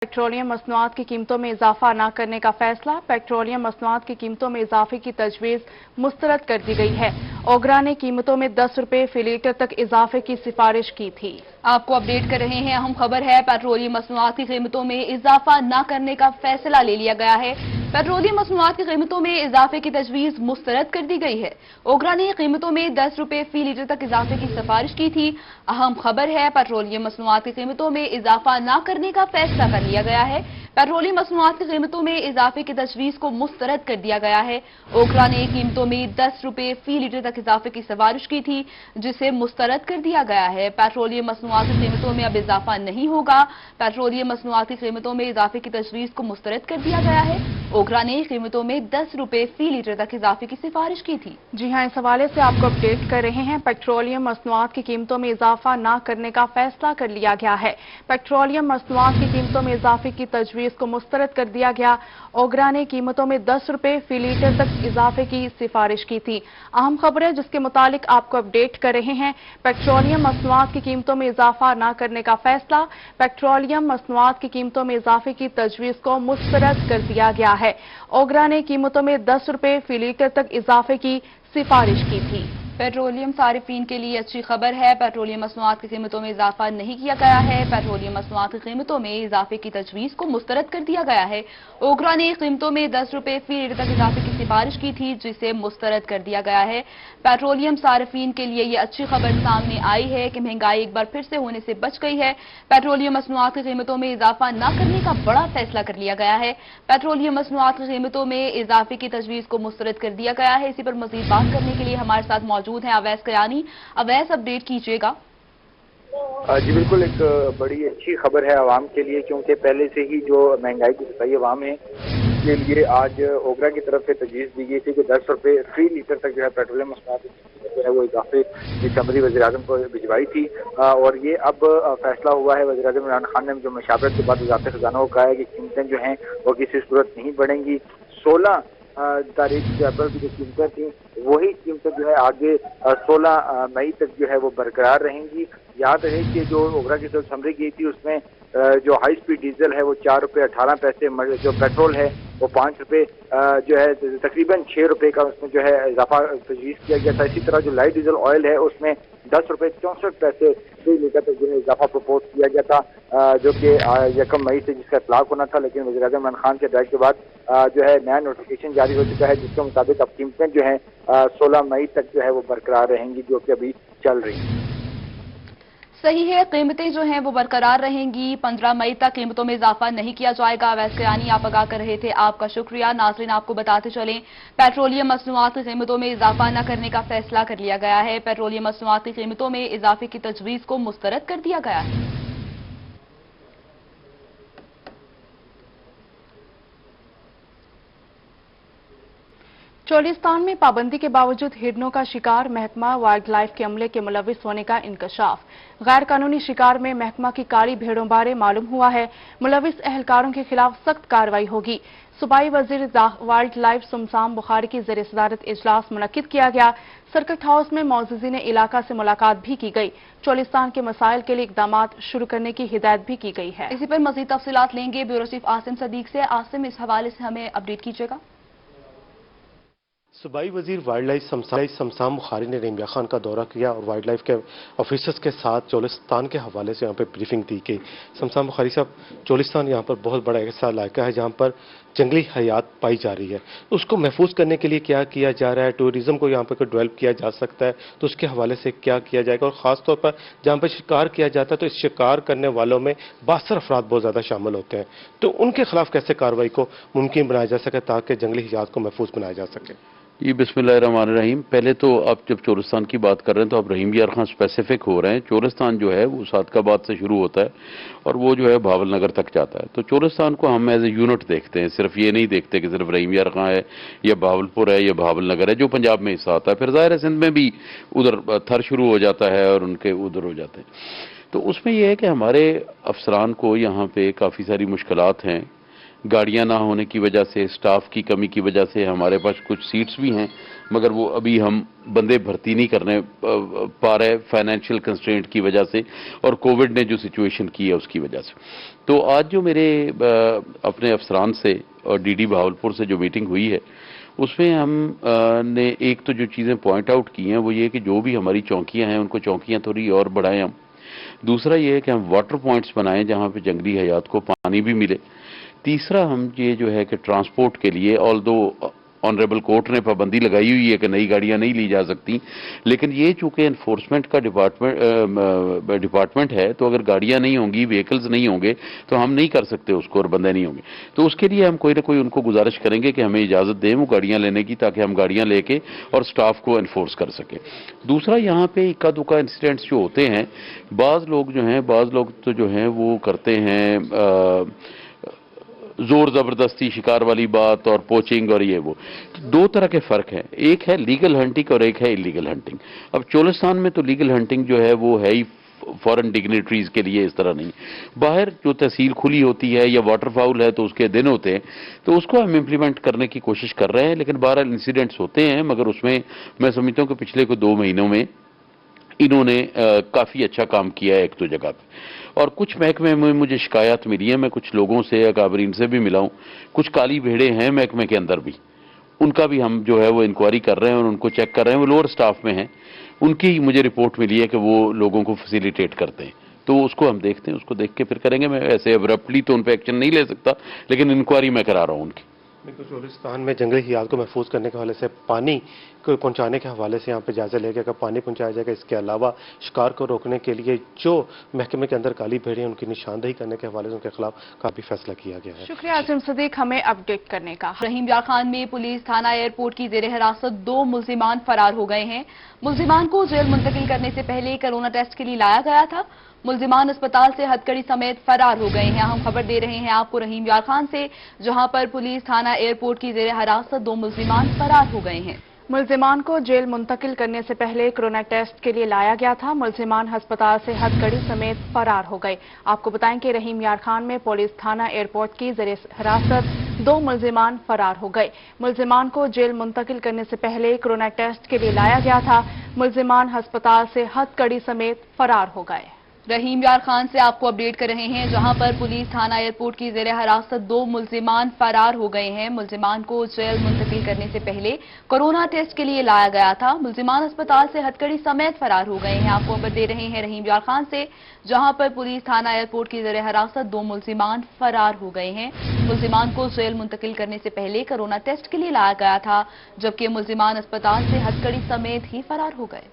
Petroleum मसनूआत की कीमतों में इजाफा न करने का फैसला। पेट्रोलियम मसनूआत की कीमतों में इजाफे की तजवीज़ मुस्तरद कर दी गई है। ओगरा ने कीमतों में 10 रुपए फी लीटर तक इजाफे की सिफारिश की थी। आपको अपडेट कर रहे हैं, अहम खबर है, पेट्रोलियम मसनूआत की कीमतों में इजाफा न करने का फैसला ले लिया गया है। पेट्रोलियम मसनूआत की कीमतों में इजाफे की तजवीज़ मुस्तरद कर दी गई है। ओगरा ने कीमतों में 10 रुपए फी लीटर तक इजाफे की सिफारिश की थी। अहम खबर है, पेट्रोलियम मसनूआत की कीमतों में इजाफा न करने का फैसला कर लिया गया है। पेट्रोलियम मसनूआत की कीमतों में इजाफे की तजवीज़ को मुस्तरद कर दिया गया है। ओगरा ने कीमतों में 10 रुपए फी लीटर तक इजाफे की सिफारिश की थी, जिसे मुस्तरद कर दिया गया है। पेट्रोलियम मसनूआत की कीमतों में अब इजाफा नहीं होगा। पेट्रोलियम मसनूआत की कीमतों में इजाफे की तजवीज़ को मुस्तरद कर दिया गया है। ओगरा ने कीमतों में 10 रुपए फी लीटर तक इजाफे की सिफारिश की थी। जी हां, इस हवाले से आपको अपडेट कर रहे हैं। पेट्रोलियम मसनूआत की कीमतों में इजाफा न करने का फैसला कर लिया गया है। पेट्रोलियम मसनूआत की कीमतों में इजाफे की तजवीज़ को मुस्तरद कर दिया गया। ओगरा ने कीमतों में 10 रुपए फी लीटर तक इजाफे की सिफारिश की थी। अहम खबर है जिसके मुतालिक आपको अपडेट कर रहे हैं। पेट्रोलियम मसनूआत की कीमतों में इजाफा न करने का फैसला। पेट्रोलियम मसनूआत की कीमतों में इजाफे की तजवीज़ को मुस्तरद कर दिया गया है। ओगरा ने कीमतों में 10 रुपए फी लीटर तक इजाफे की सिफारिश की थी। पेट्रोलियम सारिफीन के लिए अच्छी खबर है, पेट्रोलियम मसनूआत की कीमतों में इजाफा नहीं किया गया है। पेट्रोलियम मसनूआत की कीमतों में इजाफे की तजवीज़ को मुस्तरद कर दिया गया है। ओगरा ने कीमतों में 10 रुपए फी लीटर तक इजाफे की सिफारिश की थी, जिसे मुस्तरद कर दिया गया है। पेट्रोलियम सारिफीन के लिए यह अच्छी खबर सामने आई है कि महंगाई एक बार फिर से होने से बच गई है। पेट्रोलियम मसनूआत की कीमतों में इजाफा न करने का बड़ा फैसला कर लिया गया है। पेट्रोलियम मसनूआत की कीमतों में इजाफे की तजवीज़ को मुस्तरद कर दिया गया है। इसी पर मजीद बात करने के लिए हमारे साथ मौजूद है अवैस कयानी। अवैस, अपडेट कीजिएगा। जी बिल्कुल, एक बड़ी अच्छी खबर है आवाम के लिए, क्योंकि पहले से ही जो महंगाई की सताई आवाम है के लिए आज ओगरा की तरफ से तजवीज़ दी गई थी कि 10 रुपए फी लीटर तक जो है पेट्रोलियम मसनूआत जो है वो इजाफे की समरी वज़ीर-ए-आज़म को भिजवाई थी। और ये अब फैसला हुआ है। वज़ीर-ए-आज़म इमरान खान ने जो मशावरत के बाद वज़ारत ख़ज़ाना को कहा है कि कीमतें जो हैं वो किसी सूरत नहीं बढ़ेंगी। 16 तारीख जो अप्रैल की जो कीमतें थी वही कीमतें जो है आगे 16 मई तक जो है वो बरकरार रहेंगी। याद रहे कि जो ओगरा की जो समरी की थी उसमें जो हाई स्पीड डीजल है वो 4 रुपये 18 पैसे, जो पेट्रोल है वो 5 रुपये जो है तकरीबन 6 रुपये का उसमें जो है इजाफा तजवीज़ किया गया था। इसी तरह जो लाइट डीजल ऑयल है उसमें 10 रुपये 64 पैसे फी लीटर तक जो है इजाफा प्रपोज किया गया था, जो कि 1 मई से जिसका इतलाक होना था। लेकिन वज़ीर-ए-आज़म इमरान खान के हिदायत के बाद जो है नया नोटिफिकेशन जारी हो चुका है, जिसके मुताबिक अब कीमतें जो हैं 16 मई तक जो है वो बरकरार रहेंगी, जो कि अभी चल रही हैं। सही है, कीमतें जो हैं वो बरकरार रहेंगी। 15 मई तक कीमतों में इजाफा नहीं किया जाएगा। अवैस कयानी, आप आगाह कर रहे थे, आपका शुक्रिया। नाज़रीन, आपको बताते चलें, पेट्रोलियम मसनूआत की कीमतों में इजाफा न करने का फैसला कर लिया गया है। पेट्रोलियम मसनूआत की कीमतों में इजाफे की तजवीज़ को मुस्तरद कर दिया गया है। चोलिस्तान में पाबंदी के बावजूद हिरनों का शिकार, महकमा वाइल्ड लाइफ के अमले के मुलविस होने का इंकशाफ। गैर कानूनी शिकार में महकमा की काली भेड़ों बारे मालूम हुआ है। मुलविस एहलकारों के खिलाफ सख्त कार्रवाई होगी। सूबाई वजीर वाइल्ड लाइफ सुमसाम बुखारी की ज़ेर सदारत इजलास मुनक्किद किया गया। सर्किट हाउस में मौजूदीन इलाका से मुलाकात भी की गई। चोलिस्तान के मसाइल के लिए इकदाम शुरू करने की हिदायत भी की गई है। इसी पर मजीद तफसीलात लेंगे ब्यूरो चीफ आसिम सदीक से। आसिम, इस हवाले से हमें अपडेट कीजिएगा। सूबाई वजीर वाइल्ड लाइफ शमसाम बुखारी ने रेमिया खान का दौरा किया और वाइल्ड लाइफ के ऑफिसर्स के साथ चोलिस्तान के हवाले से यहाँ पर ब्रीफिंग दी गई। शमसाम बुखारी साहब, चोलिस्तान यहाँ पर बहुत बड़ा ऐसा इलाका है जहाँ पर जंगली हयात पाई जा रही है, उसको महफूज करने के लिए क्या किया जा रहा है? टूरिज्म को यहाँ पर डेवलप किया जा सकता है तो उसके हवाले से क्या किया जाएगा? और ख़ास तौर पर जहाँ पर शिकार किया जाता है तो इस शिकार करने वालों में 62 अफराद बहुत ज़्यादा शामिल होते हैं, तो उनके खिलाफ कैसे कार्रवाई को मुमकिन बनाया जा सके ताकि जंगली हयात को महफूज बनाया जा सके? जी बिस्मिल्लाहिर्रहमानिर्रहीम। पहले तो आप जब चोलिस्तान की बात कर रहे हैं तो आप रहीम यार खान स्पेसिफिक हो रहे हैं। चोलिस्तान जो है वो सादकाबाद से शुरू होता है और वो जो है भावल नगर तक जाता है। तो चोलिस्तान को हम एज ए यूनिट देखते हैं, सिर्फ ये नहीं देखते कि सिर्फ रहीम यार खान है या भावलपुर है या भावल नगर है जो पंजाब में हिस्सा आता है। फिर ज़ाहिर है सिंध में भी उधर थर शुरू हो जाता है और उनके उधर हो जाते हैं। तो उसमें यह है कि हमारे अफसरान को यहाँ पे काफ़ी सारी मुश्किलात हैं گاڑیاں نہ ہونے کی وجہ سے، سٹاف کی کمی کی وجہ سے ہمارے پاس کچھ سیٹس بھی ہیں مگر وہ ابھی ہم بندے بھرتی نہیں کرنے پا رہے فائنینشیل کنسٹرینٹ کی وجہ سے، اور کووڈ نے جو سچویشن کی ہے اس کی وجہ سے۔ تو آج جو میرے اپنے افسران سے اور ڈی ڈی بہاولپور سے جو میٹنگ ہوئی ہے اس میں ہم نے ایک تو جو چیزیں پوائنٹ آؤٹ کی ہیں وہ یہ کہ جو بھی ہماری چوکیاں ہیں ان کو چوکیاں تھوڑی اور بڑھائیں ہم۔ دوسرا یہ ہے کہ ہم واٹر پوائنٹس بنائیں جہاں پہ جنگلی حیات کو پانی بھی ملے۔ تیسرا ہم یہ جو ہے کہ ٹرانسپورٹ کے لیے آلدو آنریبل کورٹ نے پابندی لگائی ہوئی ہے کہ نئی گاڑیاں نہیں لی جا سکتی، لیکن یہ چونکہ انفورسمنٹ کا ڈپارٹمنٹ ہے تو اگر گاڑیاں نہیں ہوں گی، وہیکلز نہیں ہوں گے تو ہم نہیں کر سکتے اس کو اور بندے نہیں ہوں گے۔ تو اس کے لیے ہم کوئی نہ کوئی ان کو گزارش کریں گے کہ ہمیں اجازت دیں وہ گاڑیاں لینے کی تاکہ ہم گاڑیاں لے کے اور سٹاف کو انفورس کر سکیں۔ دوسرا یہاں پہ اکا دکا انسیڈنٹس جو ہوتے ہیں، بعض لوگ تو جو ہیں وہ کرتے ہیں زور زبردستی شکار والی بات اور پوچنگ اور یہ وہ۔ دو طرح کے فرق ہیں، ایک ہے لیگل ہنٹنگ اور ایک ہے انلیگل ہنٹنگ۔ اب چولستان میں تو لیگل ہنٹنگ جو ہے وہ ہے ہی فورن ڈگنیٹریز کے لیے، اس طرح نہیں۔ باہر جو تحصیل کھلی ہوتی ہے یا واٹر فاؤل ہے تو اس کے دن ہوتے ہیں تو اس کو ہم امپلیمنٹ کرنے کی کوشش کر رہے ہیں، لیکن بہرحال انسیڈنٹس ہوتے ہیں مگر اس میں میں سمجھتا ہوں کہ پچھلے کو 2 مہینوں میں انہوں نے کافی اچھا کام کیا ہے ایک دو جگہ پہ۔ اور کچھ محکمے میں مجھے شکایات ملی ہیں، میں کچھ لوگوں سے اکابرین سے بھی ملا ہوں، کچھ کالی بھیڑیں ہیں محکمے کے اندر بھی، ان کا بھی ہم جو ہے وہ انکوائری کر رہے ہیں اور ان کو چیک کر رہے ہیں۔ وہ لوور سٹاف میں ہیں، ان کی مجھے رپورٹ ملی ہے کہ وہ لوگوں کو فیسیلیٹیٹ کرتے ہیں، تو اس کو ہم دیکھتے ہیں، اس کو دیکھ کے پھر کریں گے۔ میں ایسے ابرپٹلی تو ان پہ ایکشن نہیں لے سکتا، لیکن انکوائری میں کرا رہا ہوں ان کی۔ بالکل، چولستان میں جنگلی حیات کو محفوظ کرنے کے حوالے سے پانی کو پہنچانے کے حوالے سے یہاں پہ جائزہ لے کے پانی پہنچایا جائے گا۔ اس کے علاوہ شکار کو روکنے کے لیے جو محکمے کے اندر کالی بھیڑیں ان کی نشاندہی کرنے کے حوالے سے ان کے خلاف کافی فیصلہ کیا گیا ہے۔ شکریہ عاصم صدیق ہمیں اپڈیٹ کرنے کا۔ رحیم یار خان میں پولیس تھانہ ایئرپورٹ کی زیر حراست 2 ملزمان فرار ہو گئے ہیں۔ ملزمان کو جیل منتقل کرنے سے پہلے کرونا ٹیسٹ کے لیے لایا گیا تھا۔ ملزمان اسپتال سے ہتھکڑی سمیت فرار ہو گئے ہیں۔ ہم خبر دے رہے ہیں آپ کو رحیم یار خان سے، جہاں پر پولیس تھانہ ایئرپورٹ کی زیر حراست 2 ملزمان فرار ہو گئے ہیں۔ ملزمان کو جیل منتقل کرنے سے پہلے کرونا ٹیسٹ کے لیے لایا گیا تھا۔ ملزمان ہسپتال سے ہتھکڑی سمیت فرار ہو گئے۔ آپ کو بتائیں کہ رحیم یار خان میں پولیس تھانہ ایئرپورٹ کی زیر حراست 2 ملزمان فرار ہو گئے۔ ملزمان کو جیل منتقل کرنے سے پہلے کرونا ٹیسٹ کے لیے لایا گیا تھا۔ ملزمان ہسپتال سے ہتھکڑی سمیت فرار ہو گئے۔ رحیم یار خان سے آپ کو اپڈیٹ کر رہے ہیں، جہاں پر پولیس تھانہ ایئرپورٹ کی زیر حراست 2 ملزمان فرار ہو گئے ہیں۔ ملزمان کو جیل منتقل کرنے سے پہلے کورونا ٹیسٹ کے لیے لایا گیا تھا۔ ملزمان اسپتال سے ہتھکڑی سمیت فرار ہو گئے ہیں۔ آپ کو خبر دے رہے ہیں رحیم یار خان سے، جہاں پر پولیس تھانہ ایئرپورٹ کی زیر حراست 2 ملزمان فرار ہو گئے ہیں۔ ملزمان کو جیل منتقل کرنے سے پہلے کورونا ٹیسٹ کے لیے لایا گیا تھا، جبکہ ملزمان اسپتال سے ہتھکڑی سمیت ہی فرار ہو گئے۔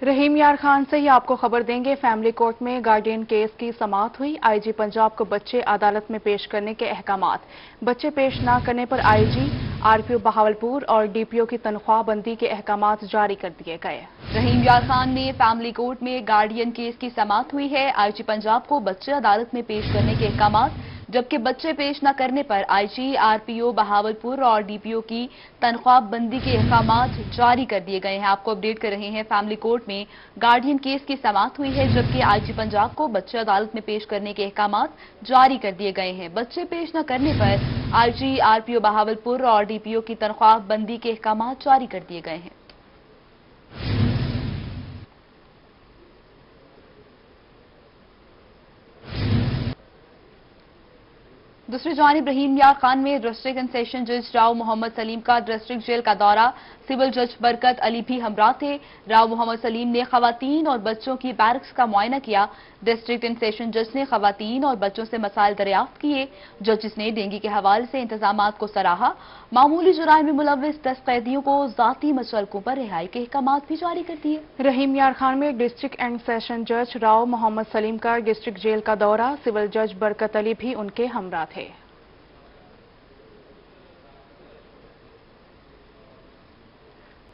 رحیم یار خان سے ہی آپ کو خبر دیں گے، فیملی کورٹ میں گارڈین کیس کی سماعت ہوئی۔ آئی جی پنجاب کو بچے عدالت میں پیش کرنے کے احکامات۔ بچے پیش نہ کرنے پر آئی جی، آر پی او بہاولپور اور ڈی پی او کی تنخواہ بندی کے احکامات جاری کر دیے گئے۔ رحیم یار خان میں فیملی کورٹ میں گارڈین کیس کی سماعت ہوئی ہے۔ آئی جی پنجاب کو بچے عدالت میں پیش کرنے کے احکامات، جبکہ بچے پیش نہ کرنے پر آئی جی، آر پی او بہاولپور اور ڈی پی او کی تنخواہ بندی کے احکامات جاری کر دیے گئے ہیں۔ آپ کو اپڈیٹ کر رہے ہیں، فیملی کورٹ میں گارڈین کیس کی سماعت ہوئی ہے، جبکہ آئی جی پنجاب کو بچے عدالت میں پیش کرنے کے احکامات جاری کر دیے گئے ہیں۔ بچے پیش نہ کرنے پر آئی جی، آر پی او بہاولپور اور ڈی پی او کی تنخواہ بندی کے احکامات جاری کر دیے گئے ہیں۔ دوسری جانب رحیم یار خان میں ڈسٹرکٹ اینڈ سیشن جج راؤ محمد سلیم کا ڈسٹرکٹ جیل کا دورہ، سول جج برکت علی بھی ہمراہ تھے۔ راؤ محمد سلیم نے خواتین اور بچوں کی بیرکس کا معائنہ کیا۔ ڈسٹرکٹ اینڈ سیشن جج نے خواتین اور بچوں سے مسائل دریافت کیے۔ ججز نے ڈینگی کے حوالے سے انتظامات کو سراہا۔ معمولی جرائم میں ملوث 10 قیدیوں کو ذاتی مچلکوں پر رہائی کے احکامات بھی جاری کر دیے۔ رحیم یار خان میں ڈسٹرکٹ اینڈ سیشن جج راؤ محمد سلیم کا ڈسٹرکٹ جیل کا دورہ، سول جج برکت علی بھی ان کے ہمراہ تھے۔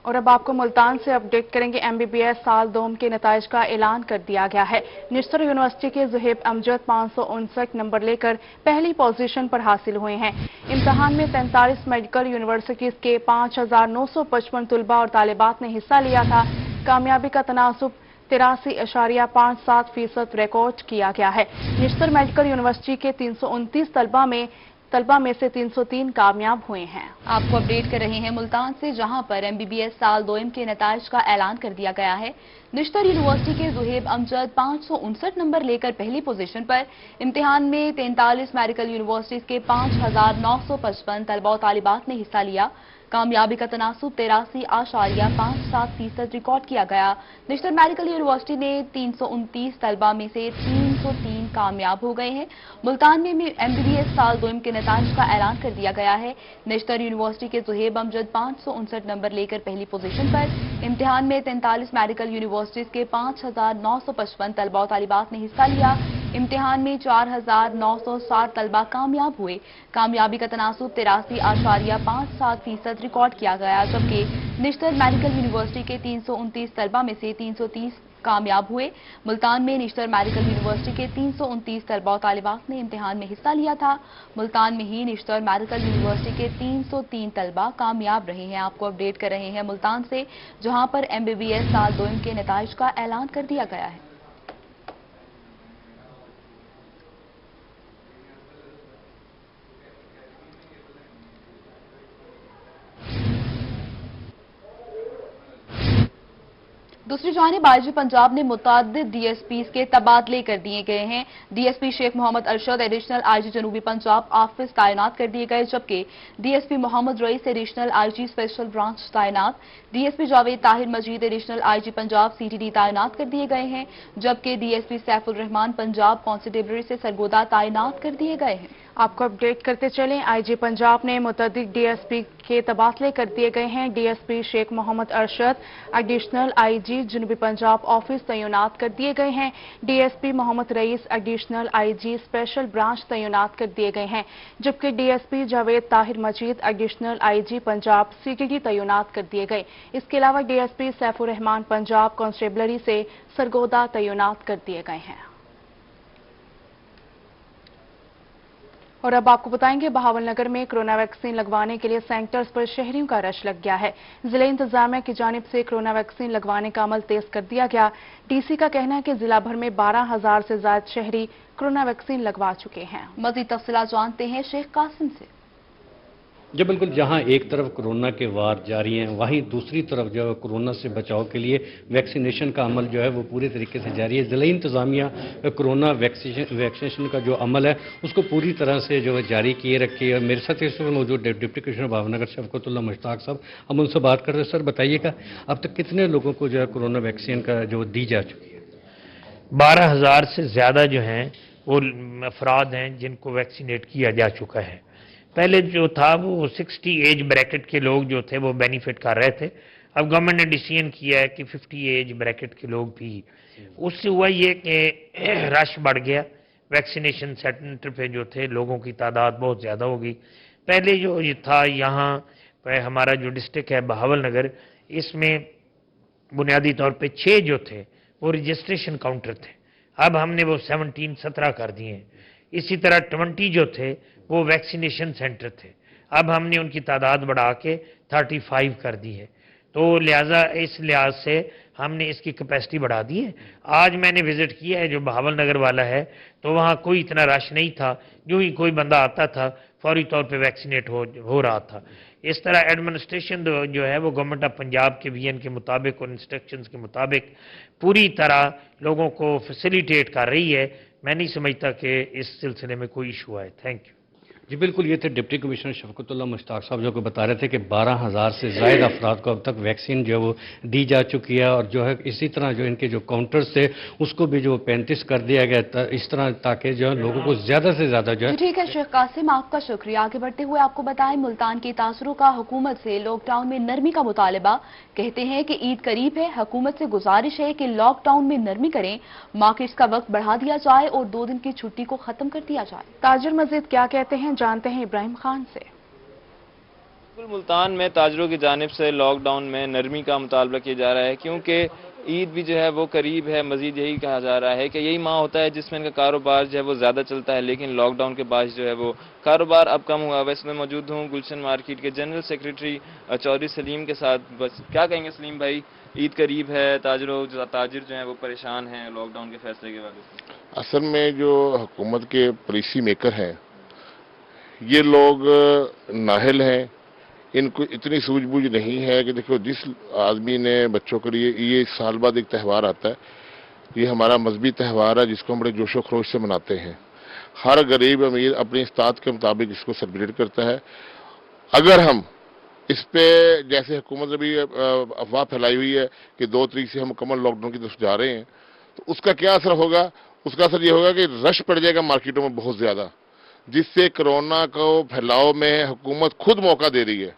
اور اب آپ کو ملتان سے اپڈیٹ کریں گے۔ ایم بی بی ایس سال دوم کے نتائج کا اعلان کر دیا گیا ہے۔ نشتر یونیورسٹی کے زہیب امجد 559 نمبر لے کر پہلی پوزیشن پر حاصل ہوئے ہیں۔ امتحان میں 43 میڈیکل یونیورسٹیز کے 5955 طلباء اور طالبات نے حصہ لیا تھا۔ کامیابی کا تناسب 83.57% रिकॉर्ड किया गया है। निश्तर मेडिकल यूनिवर्सिटी के 329 तलबा में से 303 कामयाब हुए हैं। आपको अपडेट कर रहे हैं मुल्तान से, जहां पर MBBS साल 2 के नताइज का ऐलान कर दिया गया है। निश्तर यूनिवर्सिटी के जुहेब अमजद 559 नंबर लेकर पहली पोजीशन पर। इम्तिहान में 43 मेडिकल यूनिवर्सिटीज के 5,955 तलबा और तालिबात ने हिस्सा लिया। कामयाबी का तनासुब 83.57% रिकॉर्ड किया गया। निश्तर मेडिकल यूनिवर्सिटी ने 329 तलबा में से 303 कामयाब हो गए हैं। मुल्तान में MBBS साल 2 के नताइज का ऐलान कर दिया गया है। निश्तर यूनिवर्सिटी के जुहेब अमजद 559 नंबर लेकर पहली पोजीशन पर। इम्तिहान में 43 मेडिकल यूनिवर्सिटीज के 5,955 तलबा और तालिबात ने हिस्सा लिया। इम्तिहान में 4,960 तलबा कामयाब हुए। कामयाबी का तनासुब 83.57% रिकॉर्ड किया गया, जबकि निश्तर मेडिकल यूनिवर्सिटी के 329 तलबा में से 330 कामयाब हुए। मुल्तान में निश्तर मेडिकल यूनिवर्सिटी के 329 तलबा और तालिबात ने इम्तिहान में हिस्सा लिया था। मुल्तान में ही निश्तर मेडिकल यूनिवर्सिटी के 303 तलबा कामयाब रहे हैं। आपको अपडेट कर रहे हैं मुल्तान से, जहां पर MBBS साल 2 के नताइज का ऐलान कर दिया गया है। दूसरी जानिब IG पंजाब ने मुतादिद DSPs के तबादले कर दिए गए हैं। DSP Sheikh Mohammad Arshad additional IG जनूबी पंजाब ऑफिस तैनात कर दिए गए, जबकि DSP Mohammad rice additional IG special branch तैनात। DSP जावेद ताहिर मजीद एडिशनल IG पंजाब CTD तैनात कर दिए गए हैं, जबकि DSP सैफुल रहमान पंजाब कॉन्स्टेबलरी से सरगोदा तैनात कर दिए गए हैं। आपको अपडेट करते चलें, IG पंजाब ने मुतअद्दिद DSP के तबादले कर दिए गए हैं। DSP Sheikh Mohammad Arshad additional IG जनूबी पंजाब ऑफिस तैनात कर दिए गए हैं। DSP Mohammad rice additional IG special branch तैनात कर दिए गए हैं, जबकि DSP जावेद ताहिर मजीद एडिशनल IG पंजाब CTD तैनात कर दिए गए। इसके अलावा DSP सैफुर रहमान पंजाब कॉन्स्टेबलरी से सरगोदा तैनात कर दिए गए हैं। और अब आपको बताएंगे, बहावलनगर में कोरोना वैक्सीन लगवाने के लिए सेंटर्स पर शहरियों का रश लग गया है। जिला इंतजामिया की जानिब से कोरोना वैक्सीन लगवाने का अमल तेज कर दिया गया। DC का कहना है कि जिला भर में 12,000 से ज्यादा शहरी कोरोना वैक्सीन लगवा चुके हैं। मजीद तफसीलात जानते हैं शेख कासिम से। जो बिल्कुल जहां एक तरफ कोरोना के वार जारी हैं, वहीं दूसरी तरफ जो है कोरोना से बचाव के लिए वैक्सीनेशन का अमल जो है वो पूरे तरीके से जारी है। जिला इंतजामिया कोरोना वैक्सीनेशन का जो अमल है उसको पूरी तरह से जो है जारी किए रखी है। मेरे साथ इस वक्त मौजूद डिप्टी कमिश्नर भावनगर शफकतुल्लाह मुश्ताक साहब, हम उनसे बात कर रहे हैं। सर बताइएगा, अब तक कितने लोगों को जो है कोरोना वैक्सीन का जो दी जा चुकी है? 12,000 से ज़्यादा जो हैं वो अफराद हैं जिनको वैक्सीनेट किया जा चुका है। पहले जो था वो 60 एज ब्रैकेट के लोग जो थे वो बेनिफिट कर रहे थे। अब गवर्नमेंट ने डिसीजन किया है कि 50 एज ब्रैकेट के लोग भी। उससे हुआ ये कि रश बढ़ गया, वैक्सीनेशन सेंटर पे जो थे लोगों की तादाद बहुत ज़्यादा हो गई। पहले जो ये था यहाँ पे हमारा जो डिस्ट्रिक्ट है बहावलनगर, इसमें बुनियादी तौर पे 6 जो थे वो रजिस्ट्रेशन काउंटर थे। अब हमने वो 17 कर दिए। इसी तरह 20 जो थे वो वैक्सीनेशन सेंटर थे। अब हमने उनकी तादाद बढ़ा के 35 कर दी है। तो लिहाजा इस लिहाज से हमने इसकी कैपेसिटी बढ़ा दी है। आज मैंने विजिट किया है जो बहावलनगर वाला है, तो वहाँ कोई इतना रश नहीं था। जो ही कोई बंदा आता था फौरी तौर पे वैक्सीनेट हो रहा था। इस तरह एडमिनिस्ट्रेशन जो है वो गवर्नमेंट ऑफ पंजाब के VN के मुताबिक और इंस्ट्रक्शंस के मुताबिक पूरी तरह लोगों को फैसिलिटेट कर रही है। मैं नहीं समझता कि इस सिलसिले में कोई इशू आए। Thank you. जी बिल्कुल, ये थे डिप्टी कमिश्नर शफकतुल्लाह मुश्ताक साहब जो को बता रहे थे कि 12,000 से ज़ायद अफराद को अब तक वैक्सीन जो है वो दी जा चुकी है। और जो है इसी तरह जो इनके जो काउंटर्स थे उसको भी जो 35 कर दिया गया इस तरह, ताकि जो है लोगों को ज़्यादा से ज़्यादा जो है। ठीक है शेख कासिम, आपका शुक्रिया। आगे बढ़ते हुए आपको बताएं, मुल्तान के तासुरों का हुकूमत से लॉकडाउन में नरमी का मुतालबा। कहते हैं कि ईद करीब है, हुकूमत से गुजारिश है कि लॉकडाउन में नरमी करें, मार्केट्स का वक्त बढ़ा दिया जाए और 2 दिन की छुट्टी को खत्म कर दिया जाए। ताजिर मजीद क्या कहते हैं, जानते हैं इब्राहिम खान से। मुल्तान में ताजरों की जानिब से लॉकडाउन में नरमी का मुतालबा किया जा रहा है, क्योंकि عید بھی جو ہے وہ قریب ہے. مزید یہی کہا جا رہا ہے کہ یہی ماہ ہوتا ہے جس میں ان کا کاروبار جو ہے وہ زیادہ چلتا ہے, لیکن لاک ڈاؤن کے بعد جو ہے وہ کاروبار اب کم ہوا. ویسے میں موجود ہوں گلشن مارکیٹ کے جنرل سیکریٹری چودھری سلیم کے ساتھ. بس کیا کہیں گے سلیم بھائی, عید قریب ہے, تاجر جو ہیں وہ پریشان ہیں لاک ڈاؤن کے فیصلے کے وجہ سے. اصل میں جو حکومت کے پالیسی میکر ہیں یہ لوگ نااہل ہیں, ان کو اتنی سوجھ بوجھ نہیں ہے کہ دیکھو جس آدمی نے بچوں کے لیے یہ سال بعد ایک تہوار آتا ہے, یہ ہمارا مذہبی تہوار ہے جس کو ہم بڑے جوش و خروش سے مناتے ہیں. ہر غریب امیر اپنی استطاعت کے مطابق اس کو سیلیبریٹ کرتا ہے. اگر ہم اس پہ جیسے حکومت نے بھی افواہ پھیلائی ہوئی ہے کہ 2 تاریخ سے ہم مکمل لاک ڈاؤن کی طرف جا رہے ہیں, تو اس کا کیا اثر ہوگا؟ اس کا اثر یہ ہوگا کہ رش پڑ جائے گا مارکیٹوں میں بہت زیادہ, جس سے کرونا کو پھیلاؤ میں حکومت خود موقع دے رہی ہے,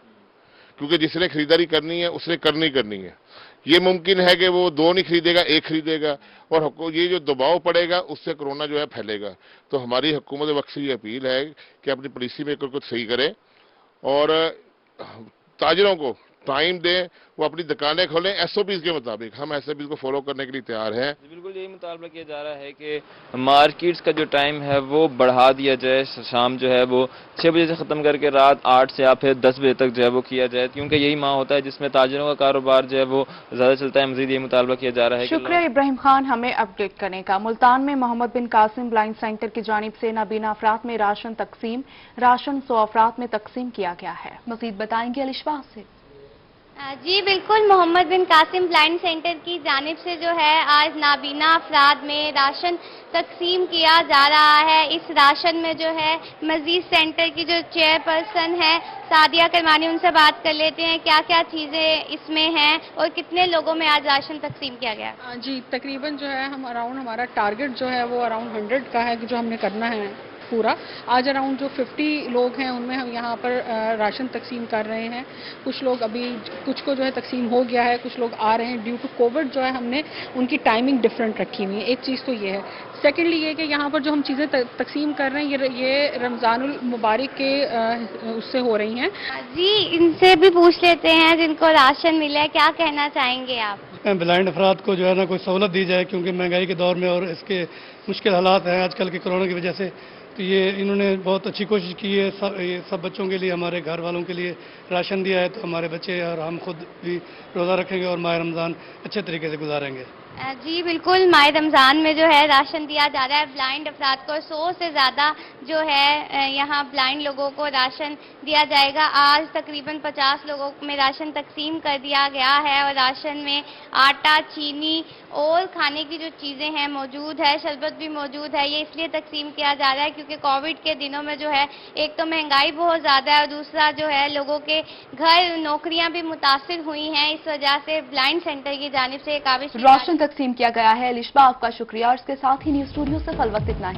کیونکہ جس نے خریداری کرنی ہے اس نے کرنی ہے. یہ ممکن ہے کہ وہ 2 نہیں خریدے گا, 1 خریدے گا, اور یہ جو دباؤ پڑے گا اس سے کرونا جو ہے پھیلے گا. تو ہماری حکومت وقت سے یہ اپیل ہے کہ اپنی پالیسی میکر کو صحیح کرے اور تاجروں کو ٹائم دیں, وہ اپنی دکانیں کھولیں ایس او پیز کے مطابق. ہم ایس او پیز کو فالو کرنے کے لیے تیار ہیں. بالکل یہی مطالبہ کیا جا رہا ہے کہ مارکیٹس کا جو ٹائم ہے وہ بڑھا دیا جائے, شام جو ہے وہ 6 بجے سے ختم کر کے رات 8 سے یا پھر 10 بجے تک جو ہے وہ کیا جائے, کیونکہ یہی ماہ ہوتا ہے جس میں تاجروں کا کاروبار جو ہے وہ زیادہ چلتا ہے. مزید یہ مطالبہ کیا جا رہا ہے. شکریہ ابراہیم خان ہمیں اپڈیٹ کرنے کا. ملتان میں محمد بن قاسم بلائنڈ سینٹر کی جانب سے نابینا افراد میں راشن 100 افراد میں تقسیم کیا گیا ہے. مزید بتائیں گے الشفاء سے. جی بالکل, محمد بن قاسم بلائنڈ سینٹر کی جانب سے جو ہے آج نابینا افراد میں راشن تقسیم کیا جا رہا ہے. اس راشن میں جو ہے مزید سینٹر کی جو چیئر پرسن ہے سعدیہ کرمانی, ان سے بات کر لیتے ہیں کیا کیا چیزیں اس میں ہیں اور کتنے لوگوں میں آج راشن تقسیم کیا گیا. جی تقریباً جو ہے ہمارا ٹارگٹ جو ہے وہ اراؤنڈ 100 کا ہے جو ہم نے کرنا ہے پورا. آج اراؤنڈ جو 50 لوگ ہیں ان میں ہم یہاں پر راشن تقسیم کر رہے ہیں. کچھ لوگ ابھی کچھ کو جو ہے تقسیم ہو گیا ہے, کچھ لوگ آ رہے ہیں. ڈیو ٹو کووڈ جو ہے ہم نے ان کی ٹائمنگ ڈفرینٹ رکھی ہوئی ہے. ایک چیز تو یہ ہے. سیکنڈلی یہ کہ یہاں پر جو ہم چیزیں تقسیم کر رہے ہیں یہ رمضان المبارک کے اس سے ہو رہی ہیں. جی ان سے بھی پوچھ لیتے ہیں جن کو راشن ملا ہے, کیا کہنا چاہیں گے آپ؟ بلائنڈ افراد کو جو ہے نا کوئی سہولت دی جائے, کیونکہ مہنگائی کے دور میں اور اس کے مشکل حالات ہیں آج کل کے کرونا کی وجہ سے. تو یہ انہوں نے بہت اچھی کوشش کی ہے. یہ سب بچوں کے لیے, ہمارے گھر والوں کے لیے راشن دیا ہے, تو ہمارے بچے اور ہم خود بھی روزہ رکھیں گے اور ماہ رمضان اچھے طریقے سے گزاریں گے. جی بالکل, ماہ رمضان میں جو ہے راشن دیا جا رہا ہے بلائنڈ افراد کو. 100 سے زیادہ جو ہے یہاں بلائنڈ لوگوں کو راشن دیا جائے گا. آج تقریباً 50 لوگوں میں راشن تقسیم کر دیا گیا ہے, اور راشن میں آٹا, چینی اور کھانے کی جو چیزیں ہیں موجود ہے, شربت بھی موجود ہے. یہ اس لیے تقسیم کیا جا رہا ہے کیونکہ کووڈ کے دنوں میں جو ہے ایک تو مہنگائی بہت زیادہ ہے, اور دوسرا جو ہے لوگوں کے گھر نوکریاں بھی متاثر ہوئی ہیں. اس وجہ سے بلائنڈ سینٹر کی جانب سے ایک کاوش راشن تقسیم کیا گیا ہے. الشفاء آپ کا شکریہ, اور اس کے ساتھ ہی نیوز اسٹوڈیو سے فی الوقت اتنا ہی.